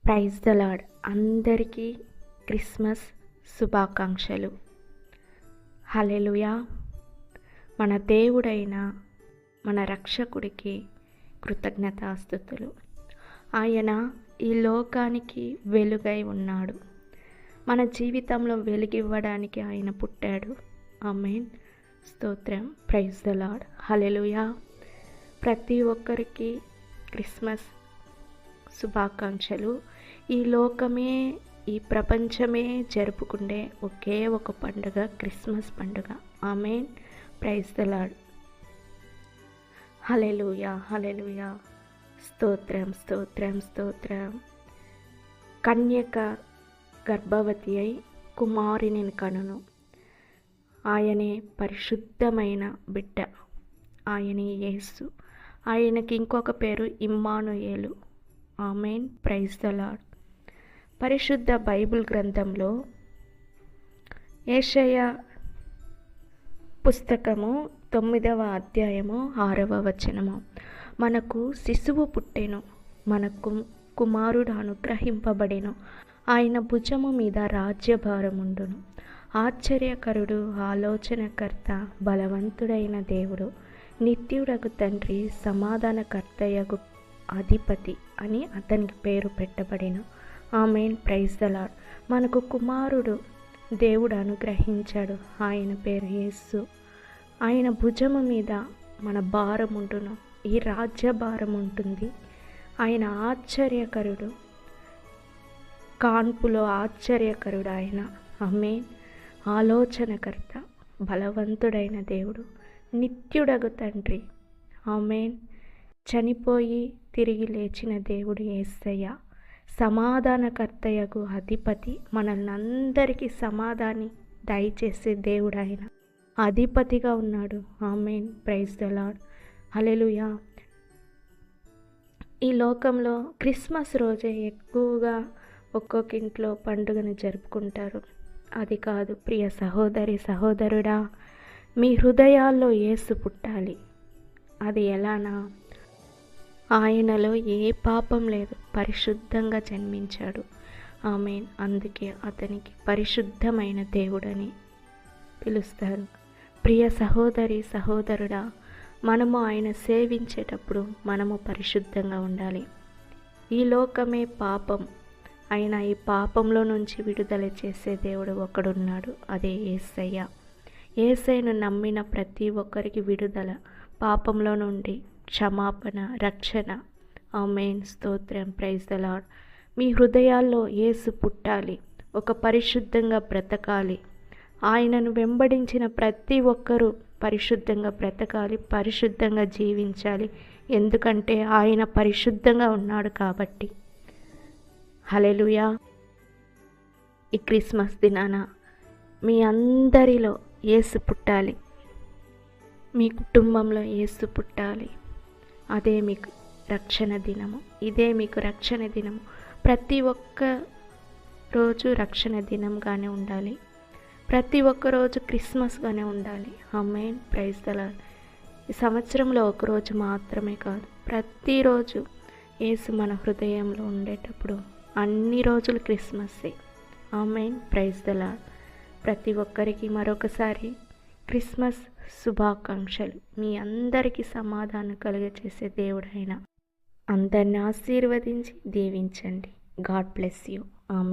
Praise the lord. అందరికీ Christmas శుభాకాంక్షలు. Hallelujah. మన దేవుడైన మన రక్షకుడికి కృతజ్ఞతాస్తుతులు. ఆయన ఈ లోకానికి వెలుగై ఉన్నాడు. మన జీవితంలో వెలుగివ్వడానికి ఆయన పుట్టాడు. ఆమేన్. స్తోత్రం. Praise the lord. హల్లెలూయా. ప్రతి ఒక్కరికి క్రిస్మస్ శుభాకాంక్షలు. ఈ లోకమే, ఈ ప్రపంచమే జరుపుకునే ఒకే ఒక పండుగ క్రిస్మస్ పండుగ. Amen. Praise the lord. Hallelujah, hallelujah. స్తోత్రం, స్తోత్రం, స్తోత్రం. కన్యక గర్భవతి అయి కుమారుని కనును. ఆయనే పరిశుద్ధమైన బిడ్డ. ఆయనే యేసు. ఆయనకి ఇంకొక పేరు ఇమ్మానుయేలు. ఆమేన్. Praise the lord. పరిశుద్ధ బైబిల్ గ్రంథంలో యెషయా పుస్తకము 9వ అధ్యాయము 6వ వచనము. మనకు శిశువు పుట్టెను, మనకు కుమారుడు అనుగ్రహింపబడెను, ఆయన భుజము మీద రాజ్యభారముండును. ఆశ్చర్యకరుడు, ఆలోచనకర్త, బలవంతుడైన దేవుడు, నిత్యుడగు తండ్రి, సమాధానకర్తయగు అధిపతి అని అతనికి పేరు పెట్టబడిన. ఆమేన్. Praise the lord. మనకు కుమారుడు దేవుడు అనుగ్రహించాడు. ఆయన పేరు యేసు. ఆయన భుజము మీద మన భారం ఉండును. ఈ రాజ్య భారం ఉంటుంది. ఆయన ఆశ్చర్యకరుడు, కాన్పులో ఆశ్చర్యకరుడు ఆయన. ఆమేన్. ఆలోచనకర్త, బలవంతుడైన దేవుడు, నిత్యుడగు తండ్రి. ఆమేన్. చనిపోయి తిరిగి లేచిన దేవుడు యేసయ్య. సమాధానకర్తయగు అధిపతి, మనల్ని అందరికీ సమాధాని దయచేసే దేవుడు ఆయన. అధిపతిగా ఉన్నాడు. Amen. Praise the lord. Hallelujah. ఈ లోకంలో క్రిస్మస్ రోజే ఎక్కువగా ఒక్కొక్క ఇంట్లో పండుగను జరుపుకుంటారు. అది కాదు ప్రియ సహోదరి, సహోదరుడా. మీ హృదయాల్లో యేసు పుట్టాలి. అది ఎలానా? ఆయనలో ఏ పాపం లేదు, పరిశుద్ధంగా జన్మించాడు. ఆమేన్. అందుకే అతనికి పరిశుద్ధమైన దేవుడని పిలుస్తారు. ప్రియ సహోదరి, సహోదరుడా, మనము ఆయన సేవించేటప్పుడు మనము పరిశుద్ధంగా ఉండాలి. ఈ లోకమే పాపం. ఆయన ఈ పాపంలో నుంచి విడుదల చేసే దేవుడు ఒకడున్నాడు. అదే యేసయ్య. యేసయ్యను నమ్మిన ప్రతి ఒక్కరికి విడుదల, పాపంలో నుండి క్షమాపణ, రక్షణ. ఆమేన్. స్తోత్రం. Praise the lord. మీ హృదయాల్లో యేసు పుట్టాలి. ఒక పరిశుద్ధంగా బ్రతకాలి. ఆయనను వెంబడించిన ప్రతి ఒక్కరూ పరిశుద్ధంగా బ్రతకాలి, పరిశుద్ధంగా జీవించాలి. ఎందుకంటే ఆయన పరిశుద్ధంగా ఉన్నాడు కాబట్టి. హల్లెలూయా. ఈ క్రిస్మస్ దినాన మీ అందరిలో యేసు పుట్టాలి. మీ కుటుంబంలో యేసు పుట్టాలి. అదే మీకు రక్షణ దినము. ఇదే మీకు రక్షణ దినము. ప్రతి ఒక్క రోజు రక్షణ దినంగానే ఉండాలి. ప్రతి ఒక్క రోజు క్రిస్మస్గానే ఉండాలి. ఆమేన్. Praise the lord. ఈ సంవత్సరంలో ఒకరోజు మాత్రమే కాదు, ప్రతిరోజు యేసు మన హృదయంలో ఉండేటప్పుడు అన్ని రోజులు క్రిస్మస్సే. ఆమేన్. Praise the lord. ప్రతి ఒక్కరికి మరొకసారి క్రిస్మస్ శుభాకాంక్షలు. మీ అందరికీ సమాధానం కలుగచేసే దేవుడైన అందరిని ఆశీర్వదించి దీవించండి. God bless you. ఆమేన్.